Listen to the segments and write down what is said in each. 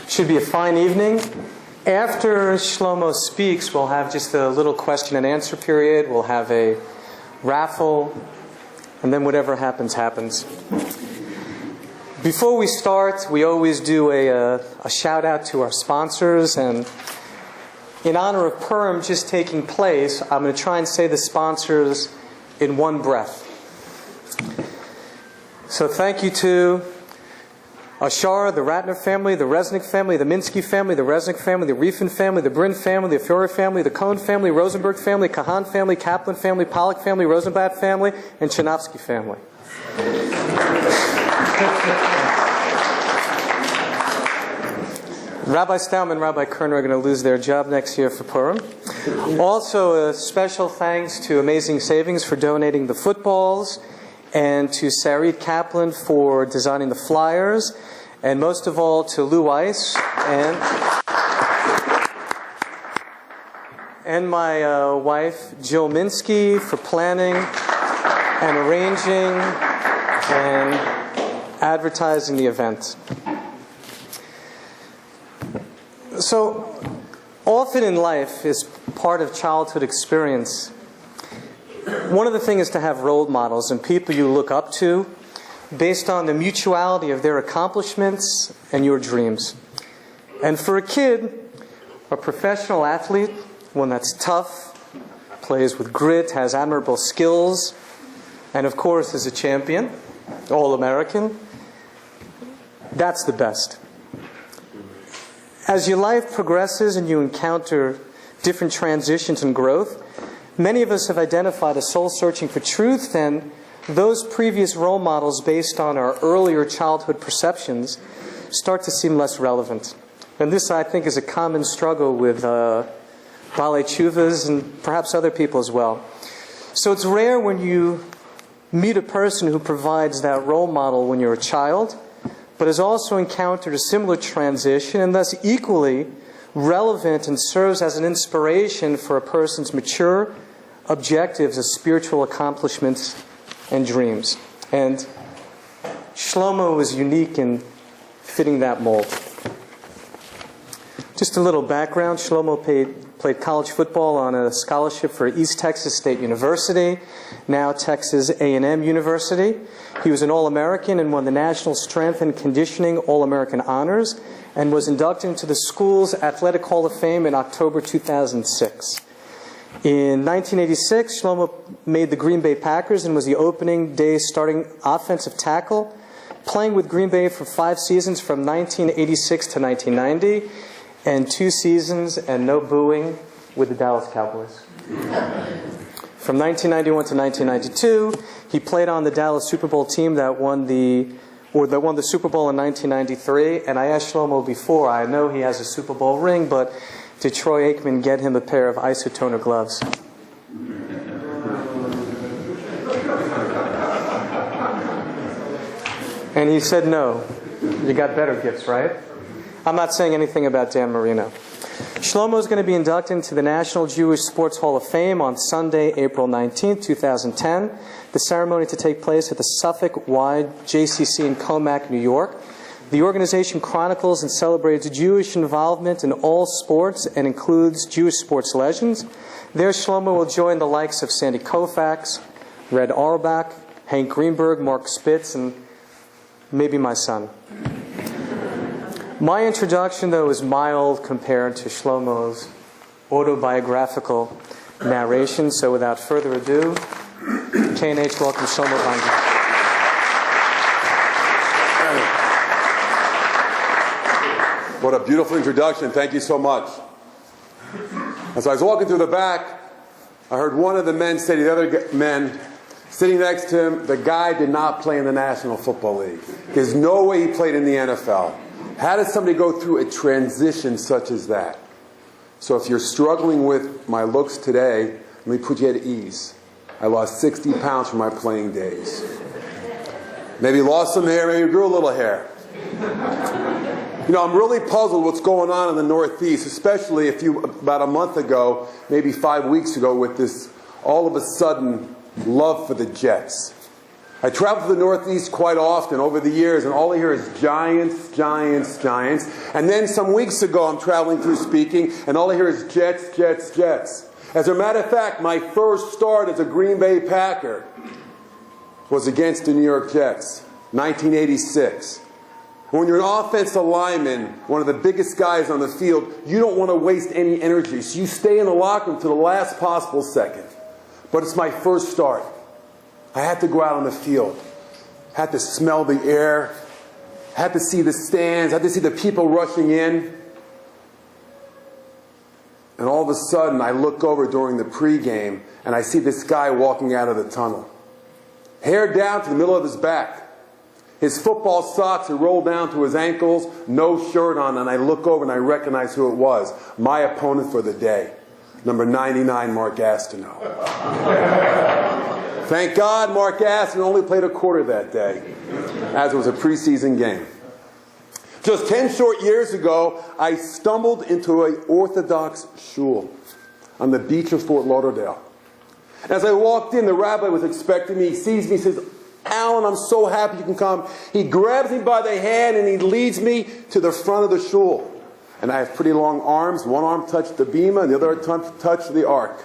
Should be a fine evening. After Shlomo speaks, we'll have just a little question and answer period. We'll have a raffle, and then whatever happens, happens. Before we start, we always do a shout out to our sponsors, and in honor of Purim just taking place, I'm going to try and say the sponsors in one breath. So thank you to Ashar, the Ratner family, the Resnick family, the Minsky family, the Resnick family, the Riefin family, the Brin family, the Fiore family, the Cohen family, Rosenberg family, Kahan family, Kaplan family, Pollack family, Rosenblatt family, and Chanofsky family. Rabbi Stauman and Rabbi Kerner are going to lose their job next year for Purim. Also, a special thanks to Amazing Savings for donating the footballs, and to Sarit Kaplan for designing the flyers, and most of all to Lou Weiss and my wife Jill Minsky for planning and arranging and advertising the event. So often in life, as part of childhood experience, one of the things is to have role models and people you look up to based on the mutuality of their accomplishments and your dreams. And for a kid, a professional athlete, one that's tough, plays with grit, has admirable skills, and of course is a champion, All-American, that's the best. As your life progresses and you encounter different transitions and growth, many of us have identified a soul searching for truth, and those previous role models based on our earlier childhood perceptions start to seem less relevant. And this, I think, is a common struggle with Balei Teshuvahs and perhaps other people as well. So it's rare when you meet a person who provides that role model when you're a child, but has also encountered a similar transition and thus equally relevant and serves as an inspiration for a person's mature objectives as spiritual accomplishments and dreams. And Shlomo was unique in fitting that mold. Just a little background. Shlomo played college football on a scholarship for East Texas State University, now Texas A&M University. He was an All-American and won the National Strength and Conditioning All-American Honors and was inducted into the school's Athletic Hall of Fame in October 2006. In 1986, Shlomo made the Green Bay Packers and was the opening day starting offensive tackle, playing with Green Bay for 5 seasons from 1986 to 1990, and 2 seasons and no booing with the Dallas Cowboys. From 1991 to 1992, he played on the Dallas Super Bowl team that won the Super Bowl in 1993. And I asked Shlomo before, I know he has a Super Bowl ring, but did Troy Aikman get him a pair of isotoner gloves? And he said no. You got better gifts, right? I'm not saying anything about Dan Marino. Shlomo is going to be inducted into the National Jewish Sports Hall of Fame on Sunday, April 19, 2010. The ceremony to take place at the Suffolk-wide JCC in Comac, New York. The organization chronicles and celebrates Jewish involvement in all sports and includes Jewish sports legends. There, Shlomo will join the likes of Sandy Koufax, Red Auerbach, Hank Greenberg, Mark Spitz, and maybe my son. My introduction, though, is mild compared to Shlomo's autobiographical narration. So without further ado, K&H welcome Shlomo Weingart. What a beautiful introduction. Thank you so much. As I was walking through the back, I heard one of the men say to the other men sitting next to him, the guy did not play in the National Football League. There's no way he played in the NFL. How does somebody go through a transition such as that? So if you're struggling with my looks today, let me put you at ease. I lost 60 pounds from my playing days. Maybe lost some hair, maybe grew a little hair. You know, I'm really puzzled what's going on in the Northeast, especially about a month ago, maybe 5 weeks ago, with this all of a sudden love for the Jets. I travel to the Northeast quite often over the years, and all I hear is Giants, Giants, Giants. And then some weeks ago, I'm traveling through speaking, and all I hear is Jets, Jets, Jets. As a matter of fact, my first start as a Green Bay Packer was against the New York Jets, 1986. When you're an offensive lineman, one of the biggest guys on the field, you don't want to waste any energy. So you stay in the locker room to the last possible second. But it's my first start. I had to go out on the field. I had to smell the air. I had to see the stands. I had to see the people rushing in. And all of a sudden, I look over during the pregame, and I see this guy walking out of the tunnel. Hair down to the middle of his back. His football socks are rolled down to his ankles, no shirt on, and I look over and I recognize who it was. My opponent for the day, number 99, Mark Gastineau. Thank God Mark Gastineau only played a quarter that day, as it was a preseason game. Just 10 short years ago, I stumbled into an Orthodox shul on the beach of Fort Lauderdale. As I walked in, the rabbi was expecting me. He sees me, he says, "Alan, I'm so happy you can come." He grabs me by the hand and he leads me to the front of the shul. And I have pretty long arms. One arm touched the bima and the other arm touched the ark.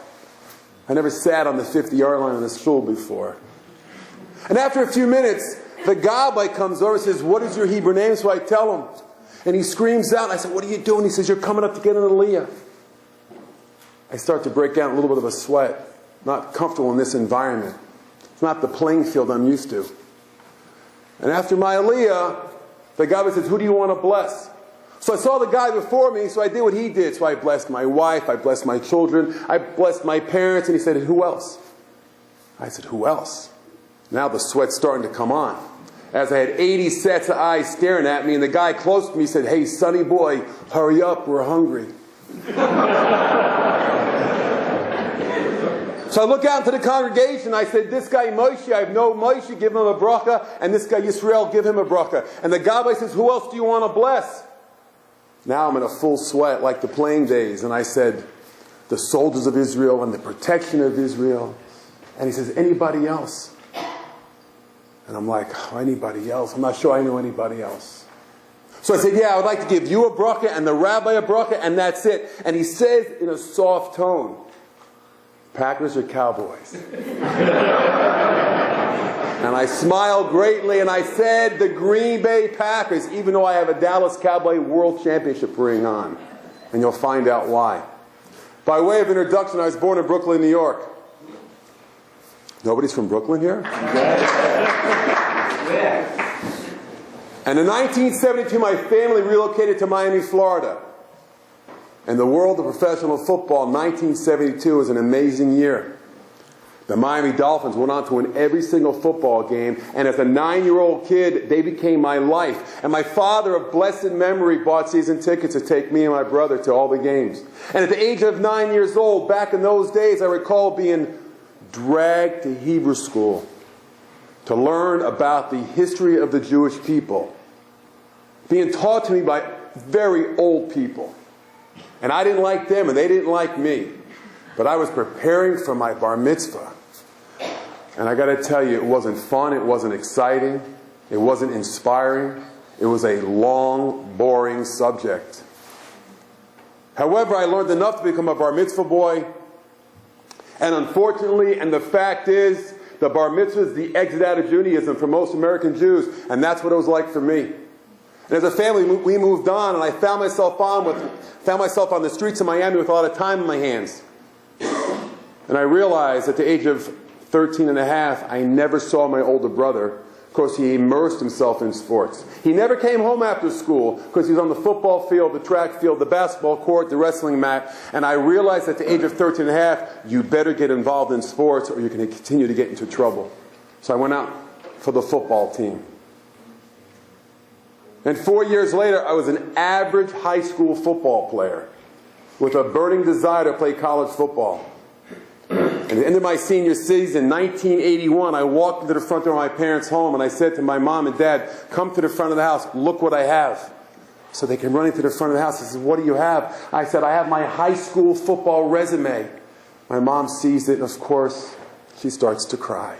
I never sat on the 50-yard line in the shul before. And after a few minutes, the gabbai comes over and says, "What is your Hebrew name?" So I tell him. And he screams out. And I said, "What are you doing?" He says, "You're coming up to get an aliyah." I start to break out in a little bit of a sweat. Not comfortable in this environment. It's not the playing field I'm used to. And after my aliyah, the gabbai says, "Who do you want to bless?" So I saw the guy before me, so I did what he did. So I blessed my wife, I blessed my children, I blessed my parents, and he said, "Who else?" I said, "Who else?" Now the sweat's starting to come on. As I had 80 sets of eyes staring at me, and the guy close to me said, "Hey, sonny boy, hurry up, we're hungry." So I look out into the congregation, I said, "This guy Moshe, I have no Moshe, give him a bracha, and this guy Yisrael, give him a bracha." And the gabbai says, "Who else do you want to bless?" Now I'm in a full sweat like the playing days, and I said, "The soldiers of Israel and the protection of Israel." And he says, "Anybody else?" And I'm like, "Oh, anybody else? I'm not sure I know anybody else." So I said, "Yeah, I would like to give you a bracha and the rabbi a bracha, and that's it." And he says in a soft tone, "Packers or Cowboys?" And I smiled greatly and I said, "The Green Bay Packers," even though I have a Dallas Cowboy World Championship ring on. And you'll find out why. By way of introduction, I was born in Brooklyn, New York. Nobody's from Brooklyn here? And in 1972, my family relocated to Miami, Florida. In the world of professional football, 1972 was an amazing year. The Miami Dolphins went on to win every single football game, and as a 9-year-old kid, they became my life. And my father, of blessed memory, bought season tickets to take me and my brother to all the games. And at the age of 9 years old, back in those days, I recall being dragged to Hebrew school to learn about the history of the Jewish people, being taught to me by very old people. And I didn't like them, and they didn't like me. But I was preparing for my bar mitzvah. And I got to tell you, it wasn't fun, it wasn't exciting, it wasn't inspiring. It was a long, boring subject. However, I learned enough to become a bar mitzvah boy. And unfortunately, and the fact is, the bar mitzvah is the exit out of Judaism for most American Jews. And that's what it was like for me. And as a family, we moved on, and I found myself on the streets of Miami with a lot of time in my hands. And I realized at the age of 13 and a half, I never saw my older brother because he immersed himself in sports. He never came home after school because he was on the football field, the track field, the basketball court, the wrestling mat. And I realized at the age of 13 and a half, you better get involved in sports or you're going to continue to get into trouble. So I went out for the football team. And 4 years later, I was an average high school football player with a burning desire to play college football. At the end of my senior season, 1981, I walked into the front door of my parents' home and I said to my mom and dad, "Come to the front of the house, look what I have." So they came running to the front of the house. They said, "What do you have?" I said, "I have my high school football resume." My mom sees it, and of course, she starts to cry.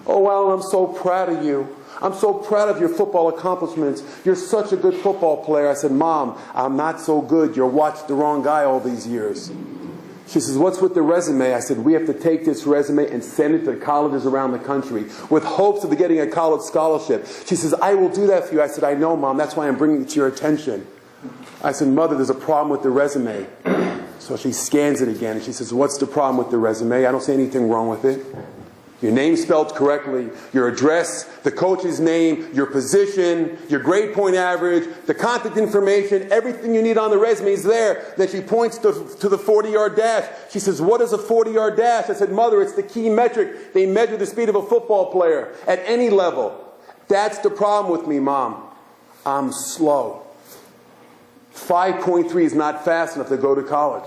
Oh, Alan, I'm so proud of you. I'm so proud of your football accomplishments. You're such a good football player. I said, Mom, I'm not so good. You're watching the wrong guy all these years. She says, what's with the resume? I said, we have to take this resume and send it to colleges around the country with hopes of getting a college scholarship. She says, I will do that for you. I said, I know, Mom. That's why I'm bringing it to your attention. I said, Mother, there's a problem with the resume. So she scans it again, and she says, what's the problem with the resume? I don't see anything wrong with it. Your name spelled correctly, your address, the coach's name, your position, your grade point average, the contact information, everything you need on the resume is there. Then she points to the 40-yard dash. She says, what is a 40-yard dash? I said, Mother, it's the key metric. They measure the speed of a football player at any level. That's the problem with me, Mom. I'm slow. 5.3 is not fast enough to go to college.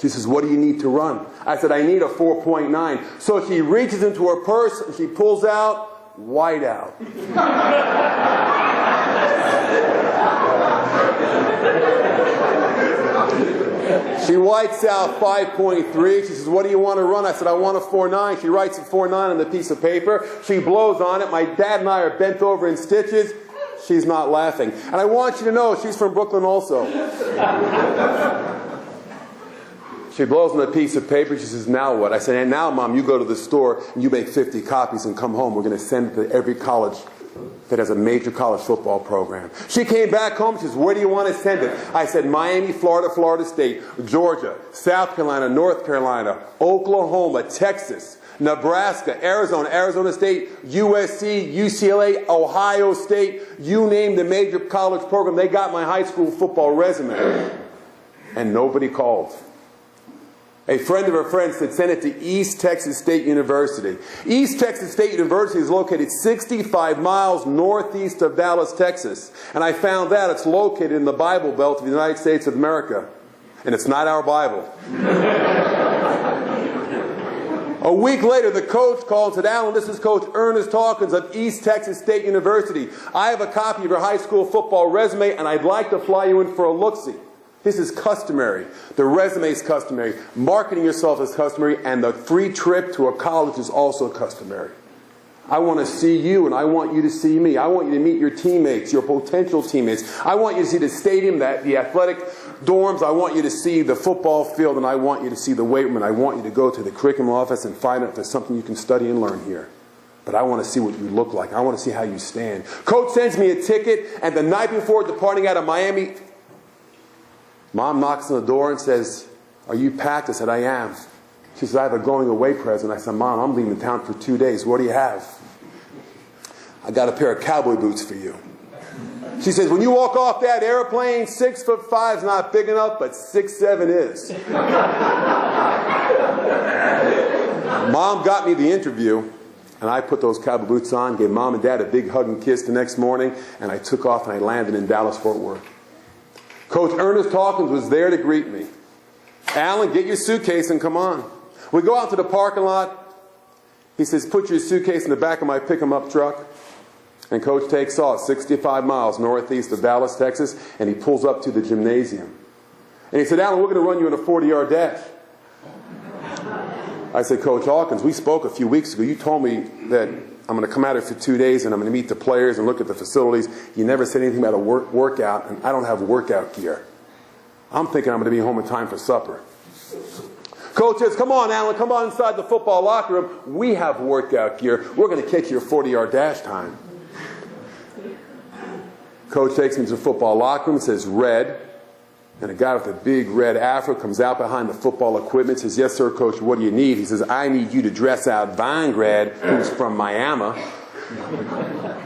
She says, what do you need to run? I said, I need a 4.9. So she reaches into her purse and she pulls out whiteout. She whites out 5.3. She says, what do you want to run? I said, I want a 4.9. She writes a 4.9 on the piece of paper. She blows on it. My dad and I are bent over in stitches. She's not laughing. And I want you to know, she's from Brooklyn also. She blows on a piece of paper. She says, now what? I said, and now, Mom, you go to the store and you make 50 copies and come home. We're going to send it to every college that has a major college football program. She came back home. She says, where do you want to send it? I said, Miami, Florida, Florida State, Georgia, South Carolina, North Carolina, Oklahoma, Texas, Nebraska, Arizona, Arizona State, USC, UCLA, Ohio State. You name the major college program. They got my high school football resume. And nobody called. A friend of a friend said, send it to East Texas State University. East Texas State University is located 65 miles northeast of Dallas, Texas. And I found that it's located in the Bible Belt of the United States of America. And it's not our Bible. A week later, the coach called and said, Alan, this is Coach Ernest Hawkins of East Texas State University. I have a copy of your high school football resume, and I'd like to fly you in for a look-see. This is customary. The resume is customary. Marketing yourself is customary, and the free trip to a college is also customary. I want to see you, and I want you to see me. I want you to meet your teammates, your potential teammates. I want you to see the stadium, the athletic dorms. I want you to see the football field, and I want you to see the weight room, and I want you to go to the curriculum office and find out if there's something you can study and learn here. But I want to see what you look like. I want to see how you stand. Coach sends me a ticket, and the night before departing out of Miami, Mom knocks on the door and says, are you packed? I said, I am. She says, I have a going away present. I said, Mom, I'm leaving town for 2 days. What do you have? I got a pair of cowboy boots for you. She says, when you walk off that airplane, 6'5" is not big enough, but 6'7" is. Mom got me the interview, and I put those cowboy boots on, gave Mom and Dad a big hug and kiss the next morning, and I took off and I landed in Dallas-Fort Worth. Coach Ernest Hawkins was there to greet me. Alan, get your suitcase and come on. We go out to the parking lot. He says, put your suitcase in the back of my pick-em-up truck. And Coach takes off 65 miles northeast of Dallas, Texas, and he pulls up to the gymnasium. And he said, Alan, we're going to run you in a 40-yard dash. I said, Coach Hawkins, we spoke a few weeks ago. You told me that I'm going to come out here for 2 days and I'm going to meet the players and look at the facilities. You never said anything about a workout, and I don't have workout gear. I'm thinking I'm going to be home in time for supper. Coach says, come on, Alan, come on inside the football locker room. We have workout gear. We're going to catch your 40-yard dash time. Coach takes me to the football locker room and says, red. And a guy with a big red afro comes out behind the football equipment and says, yes, sir, Coach, what do you need? He says, I need you to dress out Vinegrad, who's from Miami.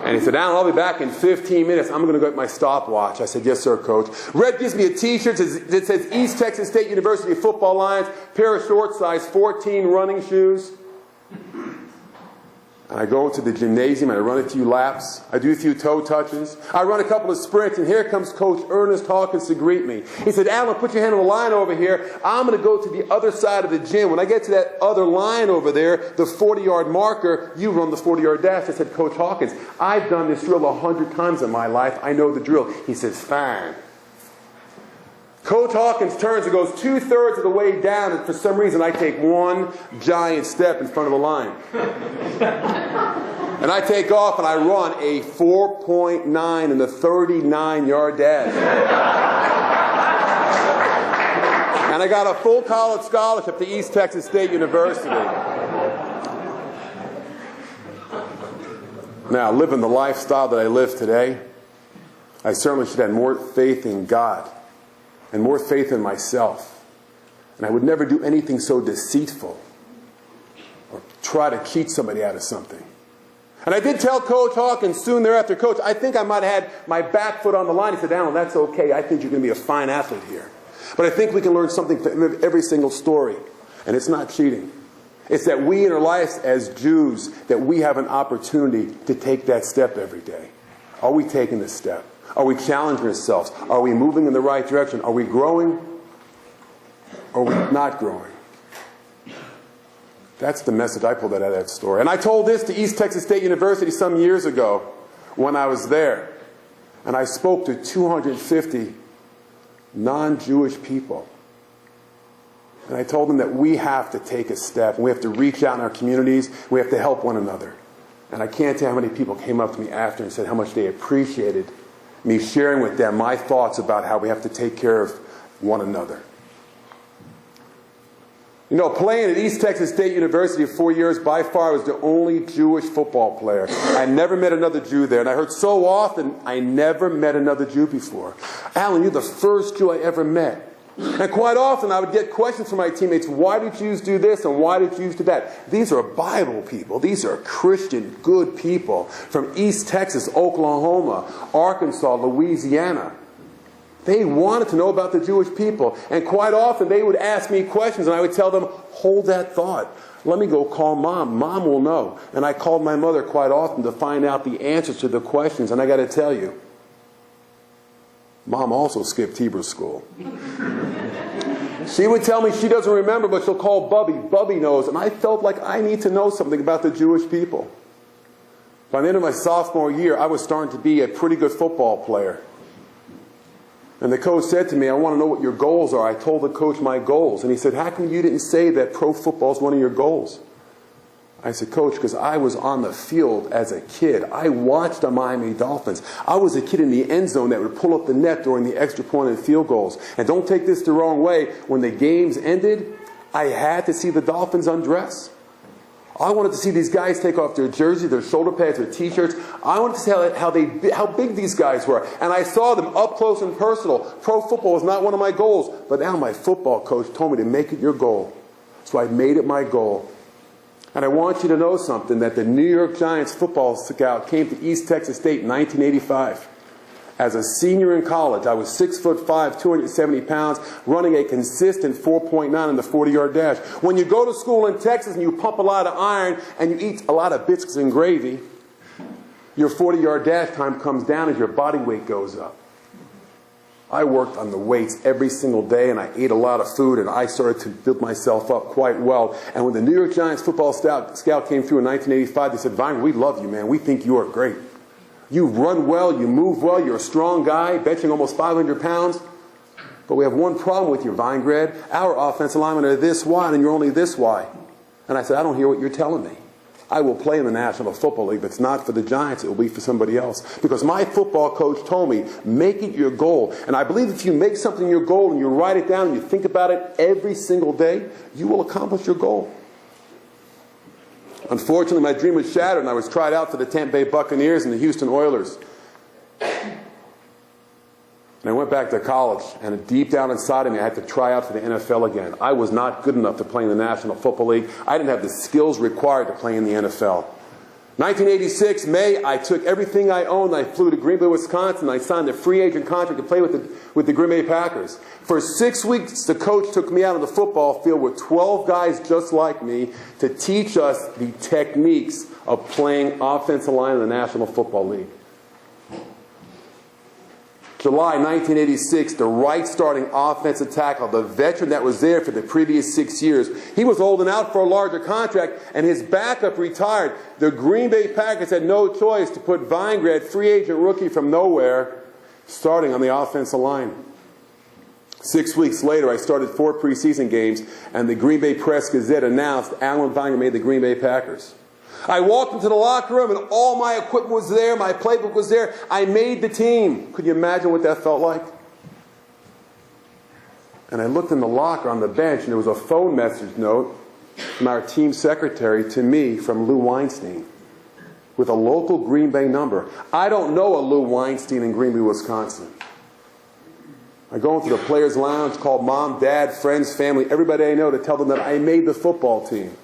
And he said, Alan, I'll be back in 15 minutes. I'm going to go get my stopwatch. I said, yes, sir, Coach. Red gives me a T-shirt that says East Texas State University Football Lions, pair of short size 14 running shoes. And I go into the gymnasium and I run a few laps. I do a few toe touches. I run a couple of sprints, and here comes Coach Ernest Hawkins to greet me. He said, Alan, put your hand on the line over here. I'm going to go to the other side of the gym. When I get to that other line over there, the 40-yard marker, you run the 40-yard dash. I said, Coach Hawkins, I've done this drill 100 times in my life. I know the drill. He says, fine. Coach Hawkins turns and goes 2/3 of the way down, and for some reason I take one giant step in front of the line. And I take off and I run a 4.9 in the 39-yard dash. And I got a full college scholarship to East Texas State University. Now, living the lifestyle that I live today, I certainly should have more faith in God and more faith in myself. And I would never do anything so deceitful or try to cheat somebody out of something. And I did tell Coach Hawkins soon thereafter, Coach, I think I might have had my back foot on the line. He said, Alan, that's okay. I think you're going to be a fine athlete here. But I think we can learn something from every single story. And it's not cheating. It's that we in our lives as Jews, that we have an opportunity to take that step every day. Are we taking the step? Are we challenging ourselves? Are we moving in the right direction? Are we growing? Or are we not growing? That's the message I pulled out of that story. And I told this to East Texas State University some years ago when I was there. And I spoke to 250 non-Jewish people. And I told them that we have to take a step. We have to reach out in our communities. We have to help one another. And I can't tell how many people came up to me after and said how much they appreciated me sharing with them my thoughts about how we have to take care of one another. You know, playing at East Texas State University for 4 years, by far I was the only Jewish football player. I never met another Jew there. And I heard so often, I never met another Jew before. Alan, you're the first Jew I ever met. And quite often I would get questions from my teammates, why do Jews do this and why do Jews do that? These are Bible people. These are Christian, good people from East Texas, Oklahoma, Arkansas, Louisiana. They wanted to know about the Jewish people. And quite often they would ask me questions and I would tell them, hold that thought. Let me go call Mom. Mom will know. And I called my mother quite often to find out the answers to the questions. And I got to tell you, Mom also skipped Hebrew school. She would tell me she doesn't remember, but she'll call Bubby. Bubby knows. And I felt like I need to know something about the Jewish people. By the end of my sophomore year, I was starting to be a pretty good football player. And the coach said to me, I want to know what your goals are. I told the coach my goals. And he said, how come you didn't say that pro football is one of your goals? I said, Coach, because I was on the field as a kid. I watched the Miami Dolphins. I was a kid in the end zone that would pull up the net during the extra point and field goals. And don't take this the wrong way. When the games ended, I had to see the Dolphins undress. I wanted to see these guys take off their jerseys, their shoulder pads, their T-shirts. I wanted to see how big these guys were. And I saw them up close and personal. Pro football was not one of my goals. But now my football coach told me to make it your goal. So I made it my goal. And I want you to know something, that the New York Giants football scout came to East Texas State in 1985. As a senior in college, I was 6'5", 270 pounds, running a consistent 4.9 in the 40-yard dash. When you go to school in Texas and you pump a lot of iron and you eat a lot of biscuits and gravy, your 40-yard dash time comes down as your body weight goes up. I worked on the weights every single day, and I ate a lot of food, and I started to build myself up quite well. And when the New York Giants football scout came through in 1985, they said, Vinegrad, we love you, man. We think you are great. You run well, you move well, you're a strong guy, benching almost 500 pounds. But we have one problem with you, Vinegrad. Our offensive linemen are this wide, and you're only this wide. And I said, I don't hear what you're telling me. I will play in the National Football League, but it's not for the Giants, it will be for somebody else. Because my football coach told me, make it your goal. And I believe if you make something your goal and you write it down and you think about it every single day, you will accomplish your goal. Unfortunately, my dream was shattered and I was tried out for the Tampa Bay Buccaneers and the Houston Oilers. And I went back to college, and deep down inside of me, I had to try out for the NFL again. I was not good enough to play in the National Football League. I didn't have the skills required to play in the NFL. 1986, May, I took everything I owned. I flew to Green Bay, Wisconsin. I signed a free agent contract to play with the Green Bay Packers. For 6 weeks, the coach took me out on the football field with 12 guys just like me to teach us the techniques of playing offensive line in the National Football League. July 1986, the right starting offensive tackle, the veteran that was there for the previous 6 years, he was holding out for a larger contract, and his backup retired. The Green Bay Packers had no choice to put Vinegrad, free agent rookie from nowhere, starting on the offensive line. 6 weeks later, I started 4 preseason games, and the Green Bay Press-Gazette announced Alan Vinegrad made the Green Bay Packers. I walked into the locker room, and all my equipment was there, my playbook was there. I made the team. Could you imagine what that felt like? And I looked in the locker on the bench, and there was a phone message note from our team secretary to me from Lou Weinstein with a local Green Bay number. I don't know a Lou Weinstein in Green Bay, Wisconsin. I go into the players' lounge, called mom, dad, friends, family, everybody I know to tell them that I made the football team.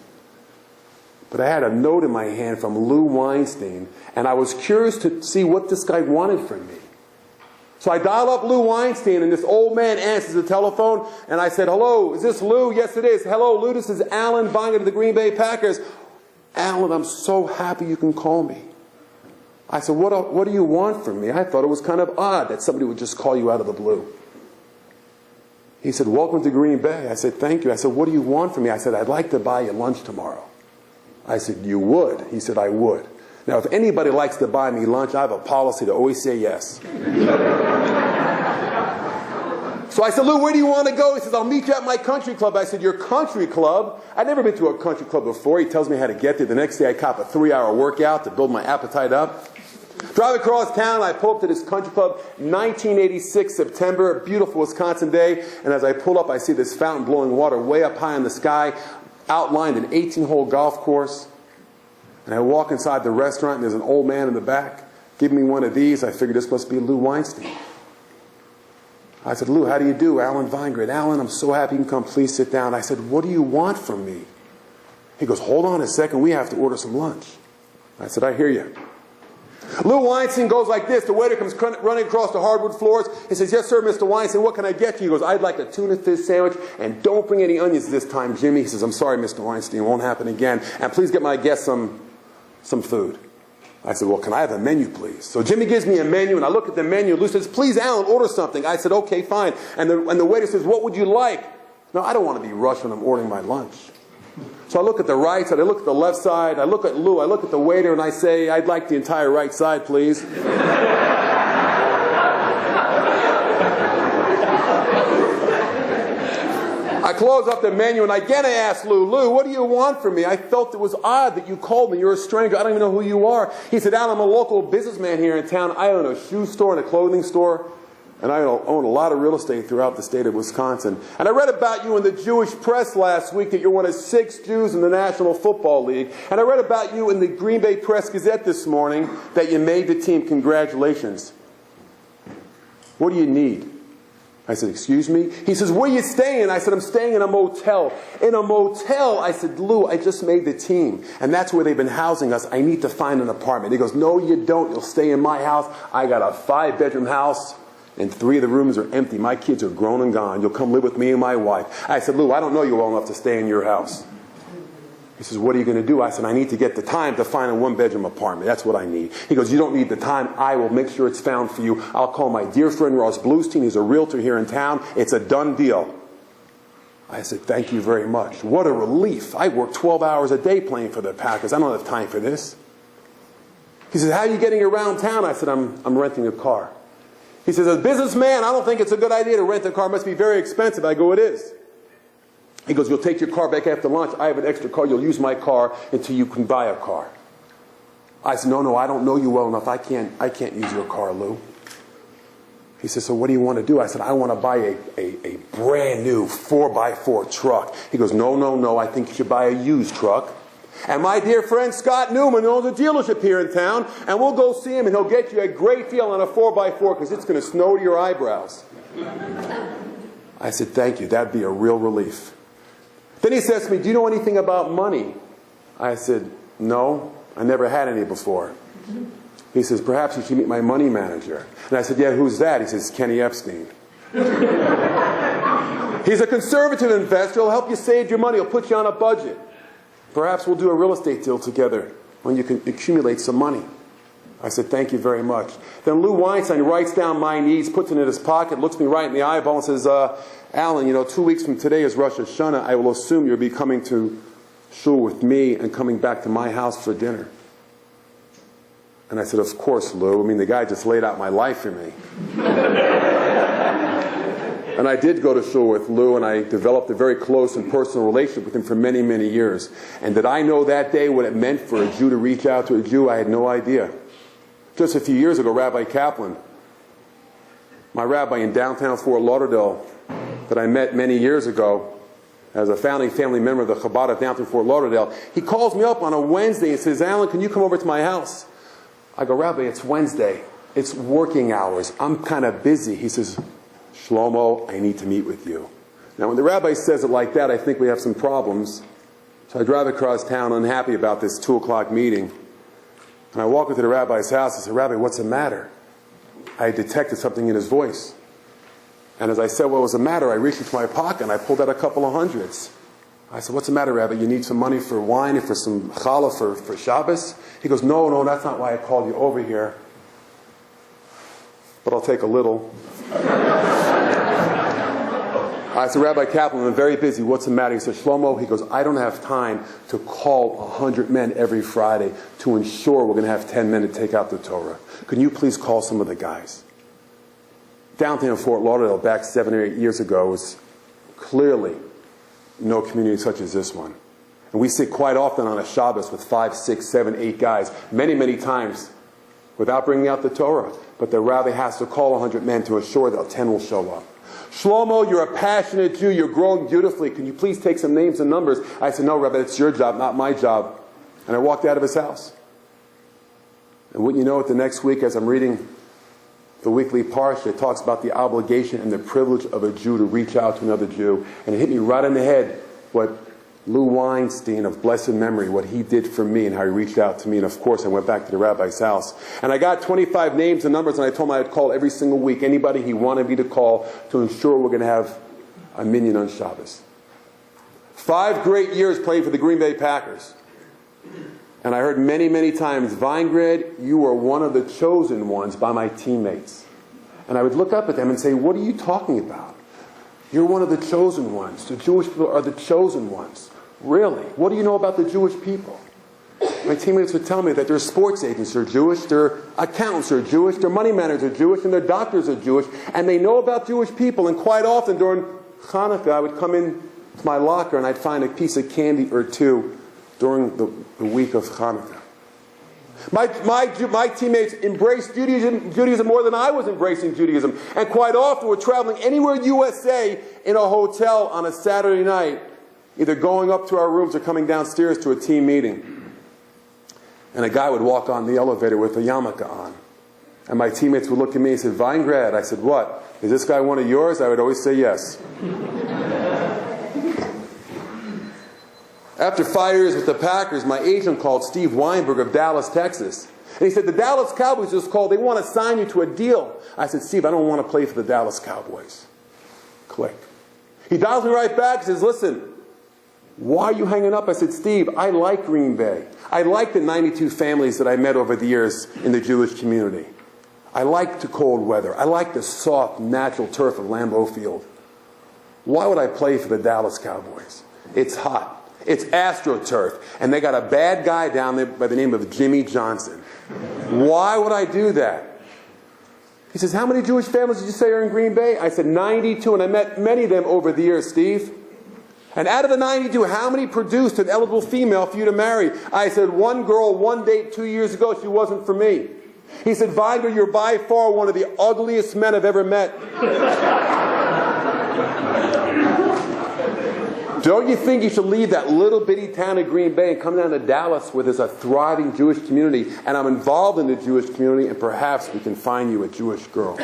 But I had a note in my hand from Lou Weinstein, and I was curious to see what this guy wanted from me. So I dial up Lou Weinstein, and this old man answers the telephone, and I said, hello, is this Lou? Yes, it is. Hello, Lou, this is Alan Vinegrad of the Green Bay Packers. Alan, I'm so happy you can call me. I said, what do you want from me? I thought it was kind of odd that somebody would just call you out of the blue. He said, welcome to Green Bay. I said, thank you. I said, what do you want from me? I said, I'd like to buy you lunch tomorrow. I said, you would? He said, I would. Now, if anybody likes to buy me lunch, I have a policy to always say yes. So I said, Lou, where do you want to go? He says, I'll meet you at my country club. I said, your country club? I'd never been to a country club before. He tells me how to get there. The next day, I cop a 3-hour workout to build my appetite up. Drive across town, I pull up to this country club, 1986, September, a beautiful Wisconsin day. And as I pull up, I see this fountain blowing water way up high in the sky, outlined an 18-hole golf course. And I walk inside the restaurant, and there's an old man in the back. Give me one of these. I figured this must be Lou Weinstein. I said, Lou, how do you do? Alan Vinegrad. Alan, I'm so happy you can come. Please sit down. I said, what do you want from me? He goes, hold on a second. We have to order some lunch. I said, I hear you. Lou Weinstein goes like this. The waiter comes running across the hardwood floors. He says, yes, sir, Mr. Weinstein, what can I get you? He goes, I'd like a tuna fish sandwich, and don't bring any onions this time, Jimmy. He says, I'm sorry, Mr. Weinstein, it won't happen again. And please get my guests some food. I said, well, can I have a menu, please? So Jimmy gives me a menu, and I look at the menu. Lou says, please, Alan, order something. I said, okay, fine. And the waiter says, what would you like? No, I don't want to be rushed when I'm ordering my lunch. So I look at the right side, I look at the left side, I look at Lou, I look at the waiter, and I say, I'd like the entire right side, please. I close up the menu, and again I ask Lou, what do you want from me? I felt it was odd that you called me. You're a stranger. I don't even know who you are. He said, Alan, I'm a local businessman here in town. I own a shoe store and a clothing store. And I own a lot of real estate throughout the state of Wisconsin. And I read about you in the Jewish press last week that you're one of 6 Jews in the National Football League. And I read about you in the Green Bay Press-Gazette this morning that you made the team. Congratulations. What do you need? I said, excuse me? He says, where are you staying? I said, I'm staying in a motel. In a motel? I said, Lou, I just made the team. And that's where they've been housing us. I need to find an apartment. He goes, no, you don't. You'll stay in my house. I got a 5-bedroom house. And 3 of the rooms are empty. My kids are grown and gone. You'll come live with me and my wife. I said, Lou, I don't know you well enough to stay in your house. He says, what are you going to do? I said, I need to get the time to find a 1-bedroom apartment. That's what I need. He goes, you don't need the time. I will make sure it's found for you. I'll call my dear friend Ross Bluestein. He's a realtor here in town. It's a done deal. I said, thank you very much. What a relief. I work 12 hours a day playing for the Packers. I don't have time for this. He says, how are you getting around town? I said, I'm renting a car. He says, as a businessman, I don't think it's a good idea to rent a car. It must be very expensive. I go, it is. He goes, you'll take your car back after lunch. I have an extra car. You'll use my car until you can buy a car. I said, no, I don't know you well enough. I can't use your car, Lou. He says, so what do you want to do? I said, I want to buy a brand new 4x4 truck. He goes, no, I think you should buy a used truck. And my dear friend Scott Newman owns a dealership here in town, and we'll go see him, and he'll get you a great deal on a 4x4 because it's going to snow to your eyebrows. I said, thank you. That'd be a real relief. Then he says to me, do you know anything about money? I said, no, I never had any before. He says, perhaps you should meet my money manager. And I said, yeah, who's that? He says, Kenny Epstein. He's a conservative investor. He'll help you save your money. He'll put you on a budget. Perhaps we'll do a real estate deal together when you can accumulate some money. I said, thank you very much. Then Lou Weinstein writes down my needs, puts it in his pocket, looks me right in the eyeball and says, Alan, 2 weeks from today is Rosh Hashanah. I will assume you'll be coming to shul with me and coming back to my house for dinner. And I said, of course, Lou. The guy just laid out my life for me. And I did go to shul with Lou, and I developed a very close and personal relationship with him for many, many years. And did I know that day what it meant for a Jew to reach out to a Jew? I had no idea. Just a few years ago, Rabbi Kaplan, my rabbi in downtown Fort Lauderdale that I met many years ago as a founding family member of the Chabad of downtown Fort Lauderdale, he calls me up on a Wednesday and says, Alan, can you come over to my house? I go, Rabbi, it's Wednesday. It's working hours. I'm kind of busy. He says, Shlomo, I need to meet with you. Now, when the rabbi says it like that, I think we have some problems. So I drive across town unhappy about this 2 o'clock meeting. And I walk into the rabbi's house and say, Rabbi, what's the matter? I detected something in his voice. And as I said, what was the matter? I reached into my pocket and I pulled out a couple of hundreds. I said, what's the matter, Rabbi? You need some money for wine and for some challah for Shabbos? He goes, no, that's not why I called you over here. But I'll take a little. I said, Rabbi Kaplan, I'm very busy. What's the matter? He said, Shlomo, he goes, I don't have time to call 100 men every Friday to ensure we're going to have 10 men to take out the Torah. Can you please call some of the guys? Downtown Fort Lauderdale back 7 or 8 years ago was clearly no community such as this one. And we sit quite often on a Shabbos with 5, 6, 7, 8 guys, many, many times, without bringing out the Torah. But the rabbi has to call 100 men to ensure that 10 will show up. Shlomo, you're a passionate Jew. You're growing beautifully. Can you please take some names and numbers? I said, no, Rabbi, it's your job, not my job. And I walked out of his house. And wouldn't you know it, the next week as I'm reading the weekly parsha, it talks about the obligation and the privilege of a Jew to reach out to another Jew. And it hit me right in the head what Lou Weinstein of blessed memory, what he did for me and how he reached out to me. And of course, I went back to the rabbi's house. And I got 25 names and numbers, and I told him I'd call every single week anybody he wanted me to call to ensure we're going to have a minyan on Shabbos. 5 great years playing for the Green Bay Packers. And I heard many, many times, Vinegrad, you are one of the chosen ones by my teammates. And I would look up at them and say, what are you talking about? You're one of the chosen ones. The Jewish people are the chosen ones. Really? What do you know about the Jewish people? My teammates would tell me that their sports agents are Jewish, their accountants are Jewish, their money managers are Jewish, and their doctors are Jewish. And they know about Jewish people. And quite often during Hanukkah, I would come in to my locker and I'd find a piece of candy or two during the week of Hanukkah. My teammates embraced Judaism more than I was embracing Judaism. And quite often we're traveling anywhere in the USA in a hotel on a Saturday night, either going up to our rooms or coming downstairs to a team meeting. And a guy would walk on the elevator with a yarmulke on. And my teammates would look at me and say, Vinegrad. I said, what? Is this guy one of yours? I would always say yes. After 5 years with the Packers, my agent called Steve Weinberg of Dallas, Texas. And he said, the Dallas Cowboys just called. They want to sign you to a deal. I said, Steve, I don't want to play for the Dallas Cowboys. Click. He dials me right back and says, listen, why are you hanging up? I said, Steve, I like Green Bay. I like the 92 families that I met over the years in the Jewish community. I like the cold weather. I like the soft, natural turf of Lambeau Field. Why would I play for the Dallas Cowboys? It's hot. It's AstroTurf. And they got a bad guy down there by the name of Jimmy Johnson. Why would I do that? He says, how many Jewish families did you say are in Green Bay? I said, 92, and I met many of them over the years, Steve. And out of the 92, how many produced an eligible female for you to marry? I said, one girl, one date 2 years ago, she wasn't for me. He said, Vinegrad, you're by far one of the ugliest men I've ever met. Don't you think you should leave that little bitty town of Green Bay and come down to Dallas where there's a thriving Jewish community, and I'm involved in the Jewish community, and perhaps we can find you a Jewish girl.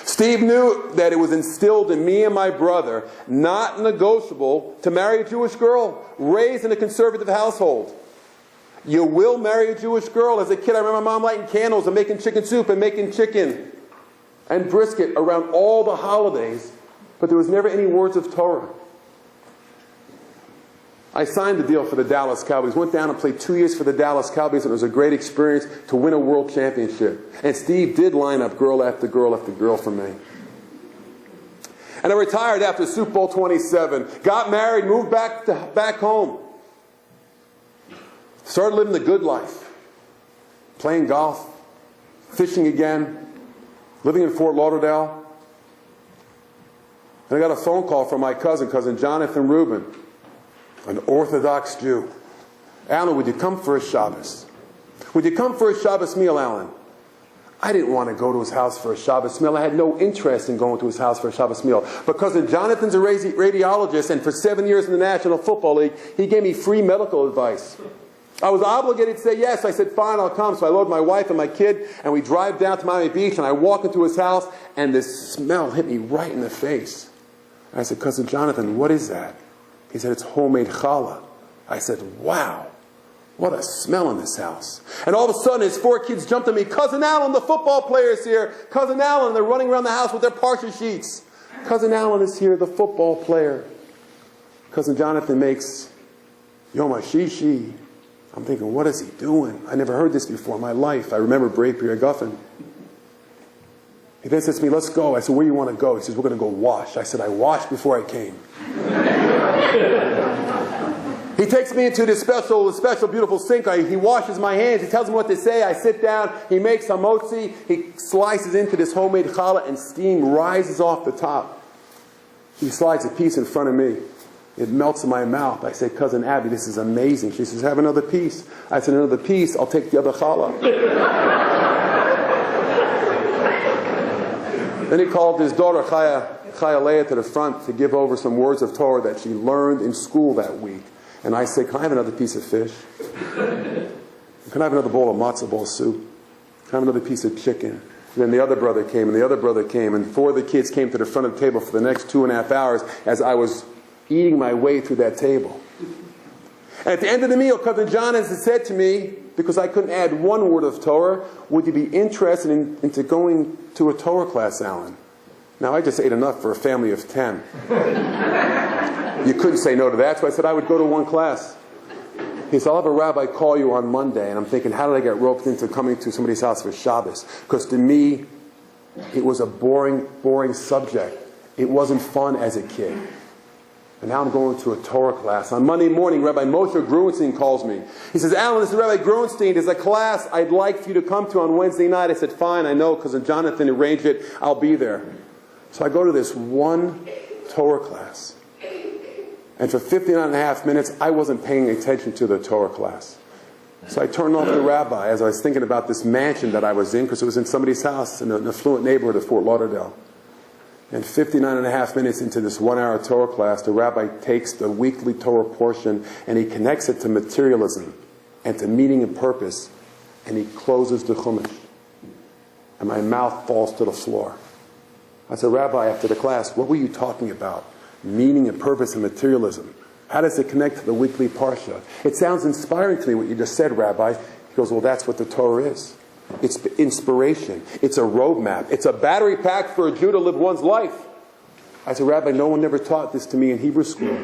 Steve knew that it was instilled in me and my brother, not negotiable, to marry a Jewish girl, raised in a conservative household. You will marry a Jewish girl. As a kid, I remember my mom lighting candles and making chicken soup and making chicken and brisket around all the holidays, but there was never any words of Torah. I signed the deal for the Dallas Cowboys, went down and played 2 years for the Dallas Cowboys, and it was a great experience to win a world championship. And Steve did line up girl after girl after girl for me. And I retired after Super Bowl 27, got married, moved back home. Started living the good life, playing golf, fishing again, living in Fort Lauderdale. And I got a phone call from my cousin Jonathan Rubin, an Orthodox Jew. Alan, would you come for a Shabbos? Would you come for a Shabbos meal, Alan? I didn't want to go to his house for a Shabbos meal. I had no interest in going to his house for a Shabbos meal. But cousin Jonathan's a radiologist, and for 7 years in the National Football League, he gave me free medical advice. I was obligated to say yes. I said, fine, I'll come. So I load my wife and my kid, and we drive down to Miami Beach, and I walk into his house, and this smell hit me right in the face. And I said, cousin Jonathan, what is that? He said, it's homemade challah. I said, wow. What a smell in this house. And all of a sudden, his 4 kids jumped at me. Cousin Alan, the football player's here. Cousin Alan, they're running around the house with their parsha sheets. Cousin Alan is here, the football player. Cousin Jonathan makes Yom HaShishi. I'm thinking, what is he doing? I never heard this before in my life. I remember Brei Pri Hagafen. He then says to me, let's go. I said, where do you want to go? He says, we're going to go wash. I said, I washed before I came. He takes me into this special, beautiful sink. He washes my hands. He tells me what to say. I sit down. He makes hamotzi. He slices into this homemade challah, and steam rises off the top. He slides a piece in front of me. It melts in my mouth. I say, cousin Abby, this is amazing. She says, have another piece. I said, another piece. I'll take the other challah. Then he called his daughter Chaya Leah to the front to give over some words of Torah that she learned in school that week. And I said, can I have another piece of fish? Can I have another bowl of matzo ball soup? Can I have another piece of chicken? And then the other brother came, and the other brother came, and 4 of the kids came to the front of the table for the next 2.5 hours as I was eating my way through that table. And at the end of the meal, cousin Jonathan said to me, because I couldn't add one word of Torah, would you be interested into going to a Torah class, Alan? Now, I just ate enough for a family of 10. You couldn't say no to that, so I said I would go to one class. He said, I'll have a rabbi call you on Monday. And I'm thinking, how did I get roped into coming to somebody's house for Shabbos? Because to me, it was a boring subject. It wasn't fun as a kid. And now I'm going to a Torah class. On Monday morning, Rabbi Moshe Gruenstein calls me. He says, Alan, this is Rabbi Gruenstein. There's a class I'd like for you to come to on Wednesday night. I said, fine, I know, because Jonathan arranged it. I'll be there. So I go to this one Torah class. And for 59.5 minutes, I wasn't paying attention to the Torah class. So I turned off the rabbi as I was thinking about this mansion that I was in, because it was in somebody's house in an affluent neighborhood of Fort Lauderdale. And 59.5 minutes into this 1-hour Torah class, the rabbi takes the weekly Torah portion and he connects it to materialism and to meaning and purpose, and he closes the Chumash. And my mouth falls to the floor. I said, Rabbi, after the class, what were you talking about? Meaning and purpose and materialism. How does it connect to the weekly parsha? It sounds inspiring to me what you just said, Rabbi. He goes, well, that's what the Torah is. It's inspiration. It's a roadmap. It's a battery pack for a Jew to live one's life. I said, Rabbi, no one ever taught this to me in Hebrew school.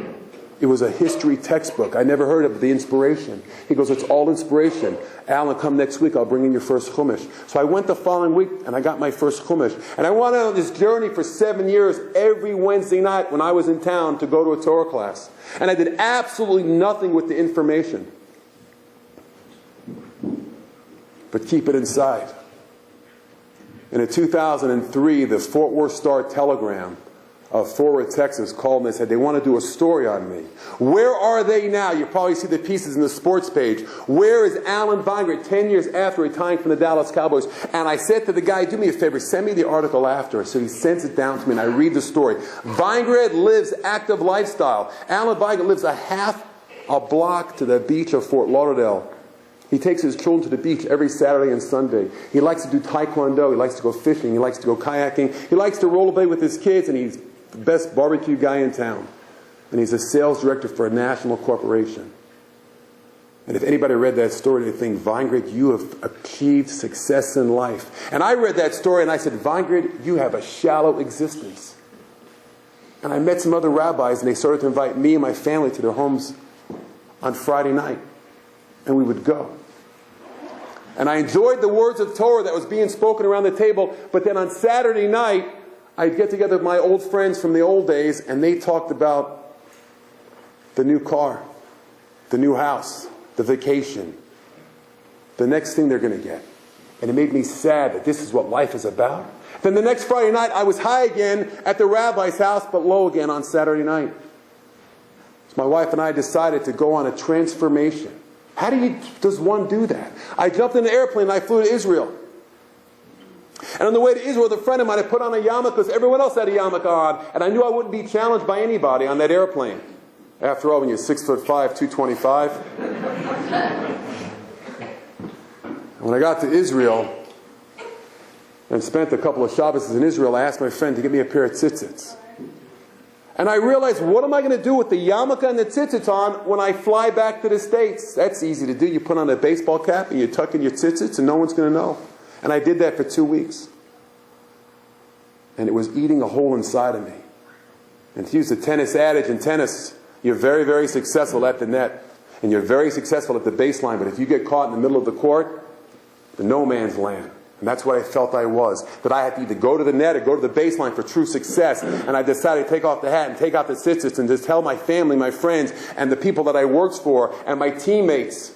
It was a history textbook. I never heard of the inspiration. He goes, it's all inspiration. Alan, come next week. I'll bring in your first Chumash. So I went the following week, and I got my first Chumash. And I went on this journey for 7 years, every Wednesday night when I was in town, to go to a Torah class. And I did absolutely nothing with the information, but keep it inside. And in 2003, the Fort Worth Star-Telegram of Fort Worth, Texas, called me and said they want to do a story on me. Where are they now? You probably see the pieces in the sports page. Where is Alan Vinegrad 10 years after retiring from the Dallas Cowboys? And I said to the guy, do me a favor, send me the article after. So he sends it down to me and I read the story. Vinegrad lives active lifestyle. Alan Vinegrad lives a half a block to the beach of Fort Lauderdale. He takes his children to the beach every Saturday and Sunday. He likes to do taekwondo. He likes to go fishing. He likes to go kayaking. He likes to rollerblade with his kids, and he's the best barbecue guy in town. And he's a sales director for a national corporation. And if anybody read that story, they think, Vinegrad, you have achieved success in life. And I read that story and I said, Vinegrad, you have a shallow existence. And I met some other rabbis, and they started to invite me and my family to their homes on Friday night. And we would go. And I enjoyed the words of Torah that was being spoken around the table. But then on Saturday night, I'd get together with my old friends from the old days, and they talked about the new car, the new house, the vacation, the next thing they're going to get. And it made me sad that this is what life is about. Then the next Friday night, I was high again at the rabbi's house, but low again on Saturday night. So my wife and I decided to go on a transformation. How does one do that? I jumped in an airplane and I flew to Israel. And on the way to Israel, with a friend of mine, I put on a yarmulke because everyone else had a yarmulke on, and I knew I wouldn't be challenged by anybody on that airplane. After all, when you're 6'5", 225. When I got to Israel and spent a couple of Shabbos in Israel, I asked my friend to get me a pair of tzitzits. And I realized, what am I going to do with the yarmulke and the tzitzits on when I fly back to the States? That's easy to do. You put on a baseball cap and you tuck in your tzitzits and no one's going to know. And I did that for 2 weeks. And it was eating a hole inside of me. And to use the tennis adage in tennis, you're very, very successful at the net. And you're very successful at the baseline. But if you get caught in the middle of the court, the no man's land. And that's what I felt I was. That I had to either go to the net or go to the baseline for true success. And I decided to take off the hat and take out the tzitzits and just tell my family, my friends, and the people that I worked for, and my teammates,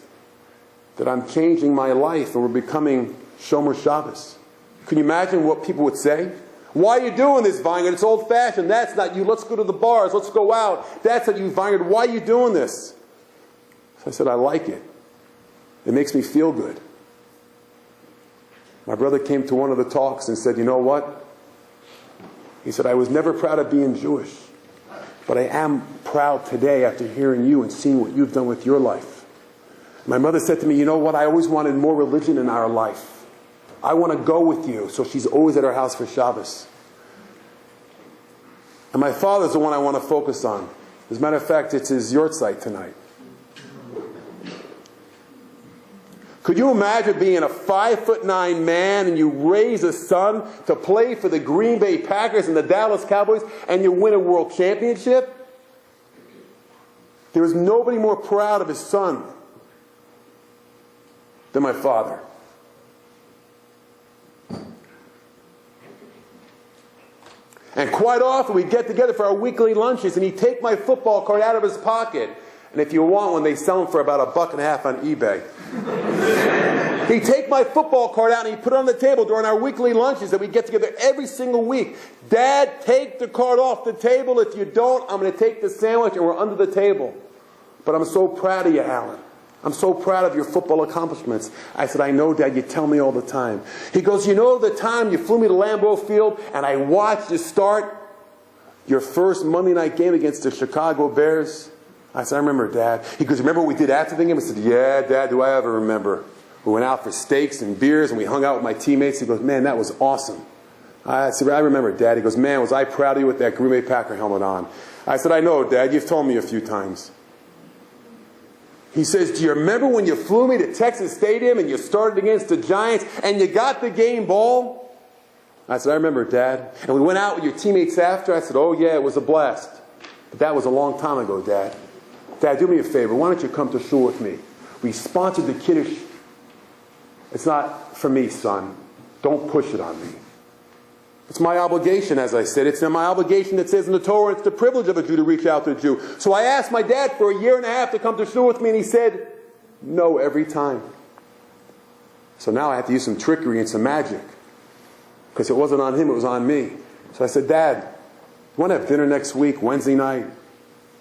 that I'm changing my life and we're becoming Shomer Shabbos. Can you imagine what people would say? Why are you doing this, Vinegrad? It's old-fashioned. That's not you. Let's go to the bars. Let's go out. That's not you, Vinegrad. Why are you doing this? So I said, I like it. It makes me feel good. My brother came to one of the talks and said, you know what? He said, I was never proud of being Jewish, but I am proud today after hearing you and seeing what you've done with your life. My mother said to me, you know what? I always wanted more religion in our life. I want to go with you. So she's always at our house for Shabbos. And my father's the one I want to focus on. As a matter of fact, it's his yortzeit tonight. Could you imagine being a 5'9" man and you raise a son to play for the Green Bay Packers and the Dallas Cowboys and you win a world championship? There was nobody more proud of his son than my father. And quite often we'd get together for our weekly lunches and he'd take my football card out of his pocket. And if you want one, they sell them for about $1.50 on eBay. He'd take my football card out and he'd put it on the table during our weekly lunches that we'd get together every single week. Dad, take the card off the table. If you don't, I'm going to take the sandwich and we're under the table. But I'm so proud of you, Alan. I'm so proud of your football accomplishments. I said, I know, Dad, you tell me all the time. He goes, you know the time you flew me to Lambeau Field and I watched you start your first Monday night game against the Chicago Bears? I said, I remember, Dad. He goes, remember what we did after the game? I said, yeah, Dad, do I ever remember. We went out for steaks and beers and we hung out with my teammates. He goes, man, that was awesome. I said, I remember, Dad. He goes, man, was I proud of you with that Green Bay Packer helmet on. I said, I know, Dad. You've told me a few times. He says, do you remember when you flew me to Texas Stadium and you started against the Giants and you got the game ball? I said, I remember, Dad. And we went out with your teammates after. I said, oh, yeah, it was a blast. But that was a long time ago, Dad. Dad, do me a favor. Why don't you come to shul with me? We sponsored the Kiddush. It's not for me, son. Don't push it on me. It's my obligation, as I said. It's my obligation that says in the Torah, it's the privilege of a Jew to reach out to a Jew. So I asked my dad for 1.5 years to come to shul with me, and he said no every time. So now I have to use some trickery and some magic. Because it wasn't on him, it was on me. So I said, Dad, you want to have dinner next week, Wednesday night?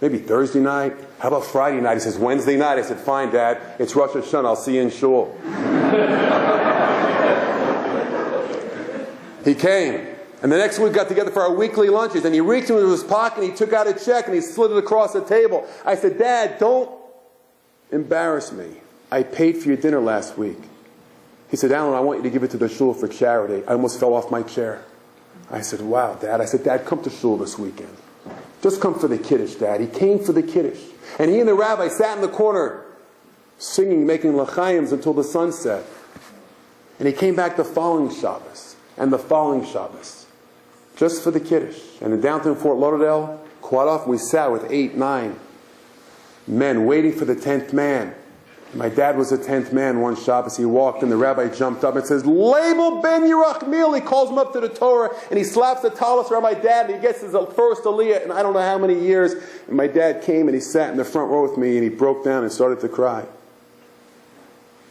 Maybe Thursday night? How about Friday night? He says, Wednesday night. I said, fine, Dad. It's Rosh Hashanah. I'll see you in shul. He came. And the next week we got together for our weekly lunches. And he reached into his pocket and he took out a check and he slid it across the table. I said, Dad, don't embarrass me. I paid for your dinner last week. He said, Alan, I want you to give it to the shul for charity. I almost fell off my chair. I said, wow, Dad. I said, Dad, come to shul this weekend. Just come for the Kiddush, Dad. He came for the Kiddush. And he and the rabbi sat in the corner singing, making l'chaims until the sun set. And he came back the following Shabbos and the following Shabbos just for the Kiddush. And in downtown Fort Lauderdale, quite often we sat with 8, 9 men waiting for the 10th man. My dad was the 10th man one Shabbos. He walked in, the rabbi jumped up and says, Label Ben Yerachmiel. He calls him up to the Torah and he slaps the talis around my dad and he gets his first aliyah in I don't know how many years. And my dad came and he sat in the front row with me and he broke down and started to cry.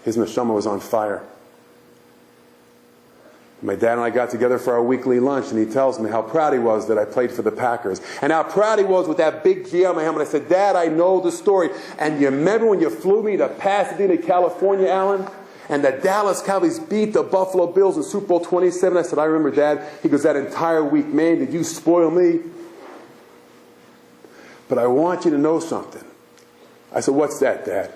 His neshama was on fire. My dad and I got together for our weekly lunch, and he tells me how proud he was that I played for the Packers. And how proud he was with that big G on my helmet. I said, Dad, I know the story. And you remember when you flew me to Pasadena, California, Alan? And the Dallas Cowboys beat the Buffalo Bills in Super Bowl 27. I said, I remember, Dad. He goes, that entire week, man, did you spoil me? But I want you to know something. I said, what's that, Dad?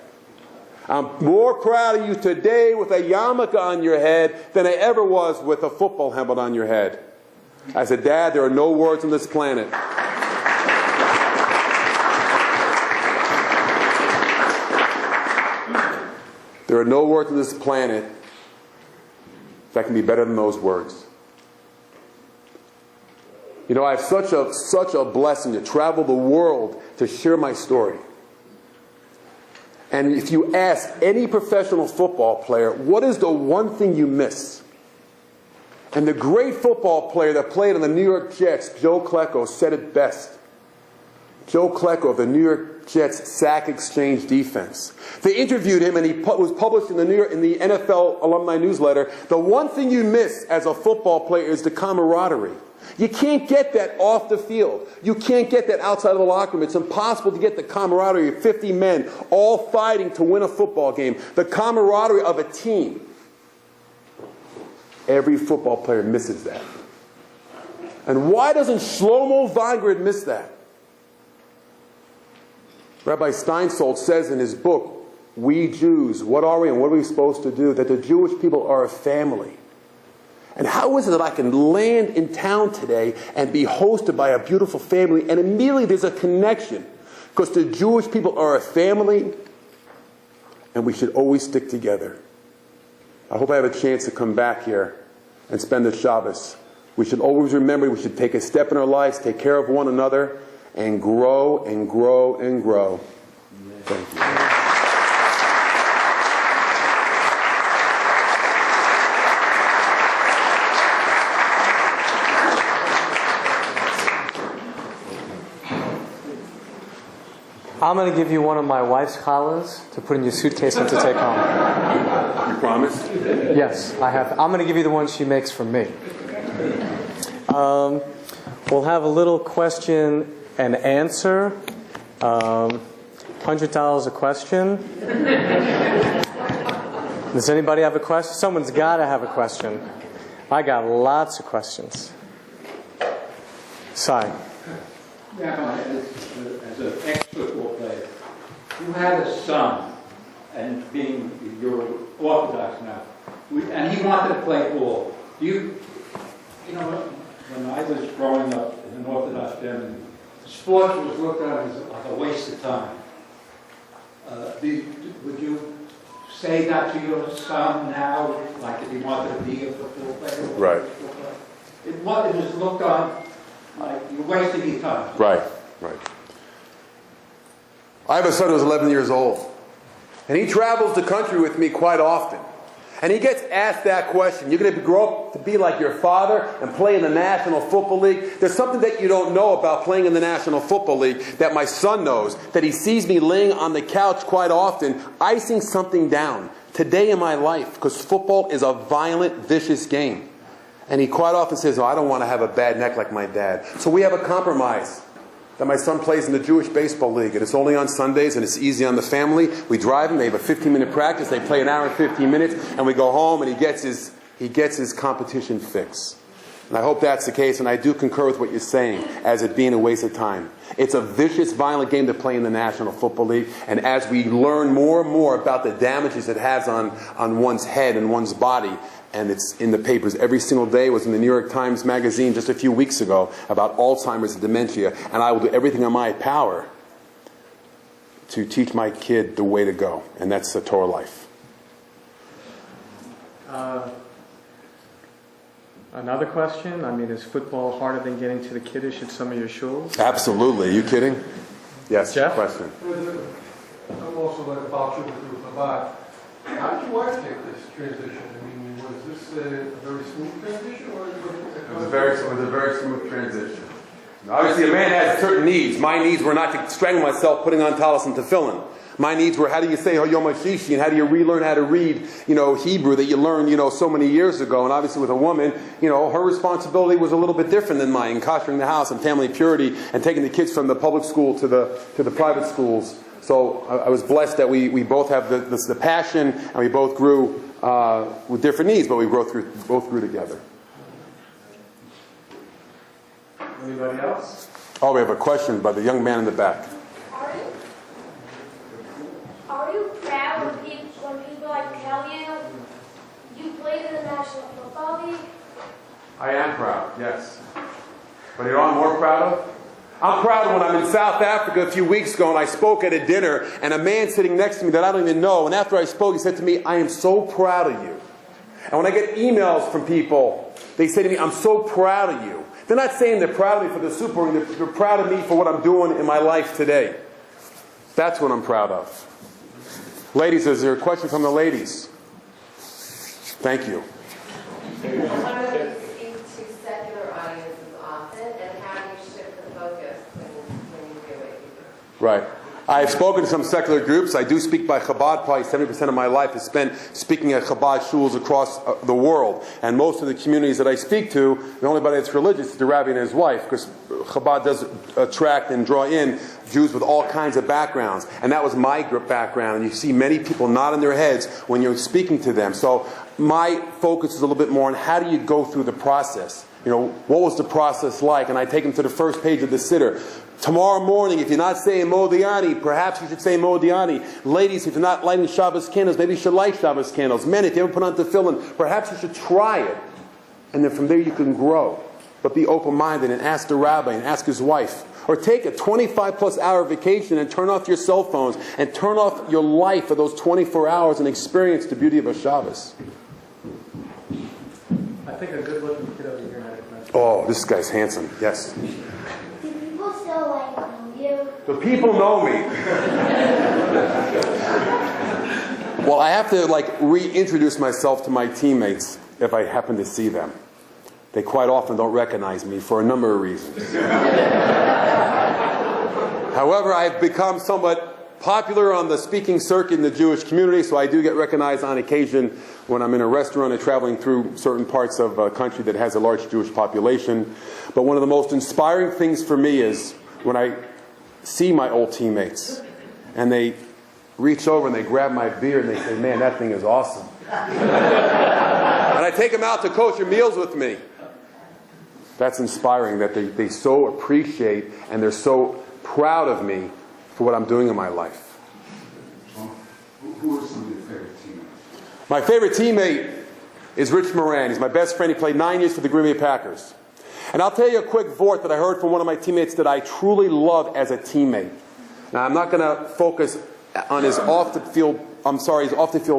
I'm more proud of you today with a yarmulke on your head than I ever was with a football helmet on your head. I said, Dad, there are no words on this planet there are no words on this planet that can be better than those words. You know, I have such a blessing to travel the world to share my story. And if you ask any professional football player, what is the one thing you miss? And the great football player that played on the New York Jets, Joe Klecko, said it best. Joe Klecko of the New York Jets sack exchange defense. They interviewed him, and he was published in the NFL alumni newsletter. The one thing you miss as a football player is the camaraderie. You can't get that off the field. You can't get that outside of the locker room. It's impossible to get the camaraderie of 50 men all fighting to win a football game. The camaraderie of a team. Every football player misses that. And why doesn't Shlomo Vinegrad miss that? Rabbi Steinsaltz says in his book, We Jews, what are we and what are we supposed to do? That the Jewish people are a family. And how is it that I can land in town today and be hosted by a beautiful family, and immediately there's a connection? Because the Jewish people are a family, and we should always stick together. I hope I have a chance to come back here and spend the Shabbos. We should always remember we should take a step in our lives, take care of one another, and grow and grow and grow. Thank you. I'm going to give you one of my wife's challahs to put in your suitcase and to take home. You promise? Yes, I have. I'm going to give you the one she makes for me. We'll have a little question and answer. $100 a question. Does anybody have a question? Someone's got to have a question. I got lots of questions. Sai. Rabbi, as an ex-football player, you had a son, and being you're Orthodox now, and he wanted to play ball. You know, when I was growing up in an Orthodox family, sports was looked at as like a waste of time. Would you say that to your son now, like if he wanted to be a football player? Right. It was looked on like you're wasting your time. Right. I have a son who's 11 years old. And he travels the country with me quite often. And he gets asked that question. You're going to grow up to be like your father and play in the National Football League? There's something that you don't know about playing in the National Football League that my son knows, that he sees me laying on the couch quite often, icing something down today in my life, because football is a violent, vicious game. And he quite often says, I don't want to have a bad neck like my dad. So we have a compromise. That my son plays in the Jewish Baseball League, and it's only on Sundays, and it's easy on the family. We drive him, they have a 15-minute practice, they play an hour and 15 minutes, and we go home, and he gets his competition fix. And I hope that's the case, and I do concur with what you're saying, as it being a waste of time. It's a vicious, violent game to play in the National Football League, and as we learn more and more about the damages it has on one's head and one's body, and it's in the papers every single day. It was in the New York Times magazine just a few weeks ago about Alzheimer's and dementia. And I will do everything in my power to teach my kid the way to go. And that's the Torah life. Another question. I mean, is football harder than getting to the Kiddush at some of your shuls? Absolutely. Are you kidding? Yes, Jeff? Question. I'm also like a Baal Shem through Chabad. How did your wife take this transition? I mean, was this a very smooth transition, or It was a very smooth transition. Obviously, a man has certain needs. My needs were not to strangle myself putting on talis and tefillin. My needs were, how do you say Hayom HaShishi, and how do you relearn how to read, Hebrew that you learned, so many years ago. And obviously with a woman, her responsibility was a little bit different than mine, kosher the house and family purity and taking the kids from the public school to the private schools. So I was blessed that we both have the passion, and we both grew with different needs, but we both grew together. Anybody else? Oh, we have a question by the young man in the back. Are you proud when people tell you played in the National Football League? I am proud, yes. But you know what I'm more proud of? I'm proud when I'm in South Africa a few weeks ago and I spoke at a dinner and a man sitting next to me that I don't even know, and after I spoke he said to me, I am so proud of you. And when I get emails from people, they say to me, I'm so proud of you. They're not saying they're proud of me for the Super Bowl, they're proud of me for what I'm doing in my life today. That's what I'm proud of. Ladies, is there a question from the ladies? Thank you. I wonder if you speak to secular audiences often, and how do you shift the focus when you do it? Right. I've spoken to some secular groups. I do speak by Chabad. Probably 70% of my life is spent speaking at Chabad shuls across the world. And most of the communities that I speak to, the only body that's religious is the rabbi and his wife, because Chabad does attract and draw in Jews with all kinds of backgrounds. And that was my background. And you see many people nodding their heads when you're speaking to them. So my focus is a little bit more on how do you go through the process. What was the process like? And I take them to the first page of the siddur. Tomorrow morning, if you're not saying Modiani, perhaps you should say Modiani. Ladies, if you're not lighting Shabbos candles, maybe you should light Shabbos candles. Men, if you haven't put on tefillin, perhaps you should try it. And then from there you can grow. But be open-minded and ask the rabbi and ask his wife. Or take a 25-plus hour vacation and turn off your cell phones and turn off your life for those 24 hours and experience the beauty of a Shabbos. I think a good-looking kid over here had a question. Oh, this guy's handsome. Yes. People still know you. The people know me. Well, I have to reintroduce myself to my teammates if I happen to see them. They quite often don't recognize me for a number of reasons. However, I've become somewhat popular on the speaking circuit in the Jewish community, so I do get recognized on occasion when I'm in a restaurant or traveling through certain parts of a country that has a large Jewish population. But one of the most inspiring things for me is when I see my old teammates and they reach over and they grab my beer and they say, man, that thing is awesome. And I take them out to kosher meals with me. That's inspiring that they so appreciate and they're so proud of me for what I'm doing in my life. Who are some of your favorite teammates? My favorite teammate is Rich Moran. He's my best friend. He played 9 years for the Green Bay Packers. And I'll tell you a quick vort that I heard from one of my teammates that I truly love as a teammate. Now, I'm not going to focus on his off-the-field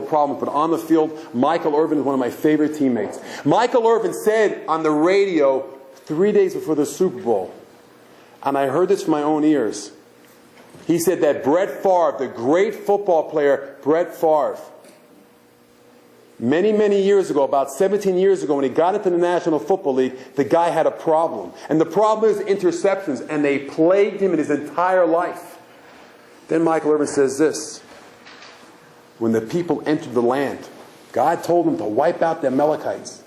problems, but on the field, Michael Irvin is one of my favorite teammates. Michael Irvin said on the radio 3 days before the Super Bowl, and I heard this from my own ears, he said that Brett Favre, the great football player Brett Favre, many, many years ago, about 17 years ago, when he got into the National Football League, the guy had a problem. And the problem is interceptions, and they plagued him in his entire life. Then Michael Irvin says this, when the people entered the land, God told them to wipe out the Amalekites.